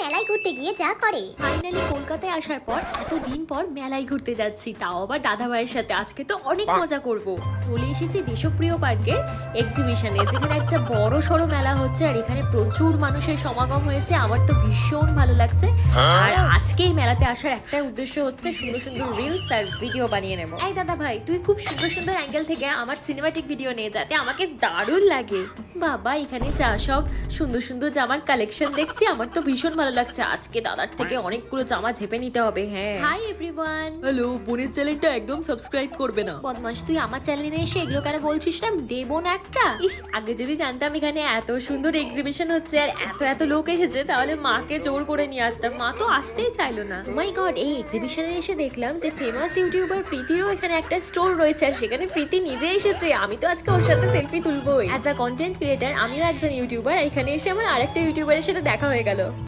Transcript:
মেলায় ঘুরতে গিয়ে যা করে। ফাইনালি কলকাতায় আসার পর এতদিন পর মেলায় ঘুরতে যাচ্ছি, তাও আবার দাদা ভাইয়ের সাথে। আজকে তো অনেক মজা করব। চলে এসেছি দেশপ্রিয় পার্কের এক্সিবিশনে, যেখানে একটা বড় সড়ো মেলা হচ্ছে আর এখানে প্রচুর মানুষের সমাগম হয়েছে। আমার তো ভীষণ ভালো লাগছে। আর আজকে এই মেলাতে আসার একটাই উদ্দেশ্য হচ্ছে সুন্দর সুন্দর রিলস আর ভিডিও বানিয়ে নেব। এই দাদা ভাই, তুই খুব সুন্দর সুন্দর অ্যাঙ্গেল থেকে আমার সিনেমাটিক ভিডিও নিয়ে যাতে আমাকে দারুণ লাগে। বাবা, এখানে যা সব সুন্দর সুন্দর জামার কালেকশন দেখছি, আমার তো ভীষণ ভালো লাগছে। আজকে দাদার থেকে অনেকগুলো জামা ঝেপে নিতে হবে। হ্যাঁ, হাই এভরিওয়ান। হ্যালো, বোনের চ্যানেলটা একদম সাবস্ক্রাইব করবে না। বদমাস, তুই আমার চ্যানেলে এসে এগুলো কেন বলছিস না? দেবো না একটা। ইস, আগে যদি জানতাম এখানে এত সুন্দর এক্সিবিশন হচ্ছে আর এত এত লোক এসেছে, তাহলে মাকে জোর করে নিয়ে আসতাম। মা তো আসতেই চাইলো না। মাই গড, এই এক্সিবিশনে এসে দেখলাম যে ফেমাস ইউটিউবার প্রীতিরও এখানে একটা স্টোর রয়েছে আর সেখানে প্রীতি নিজে এসেছে। আমি তো আজকে ওর সাথে সেলফি তুলবোই। অ্যাজ আ কন্টেন্ট ক্রিয়েটার আমিও একজন ইউটিউবার, এখানে এসে আমার আরেকটা ইউটিউবারের সাথে দেখা হয়ে গেল।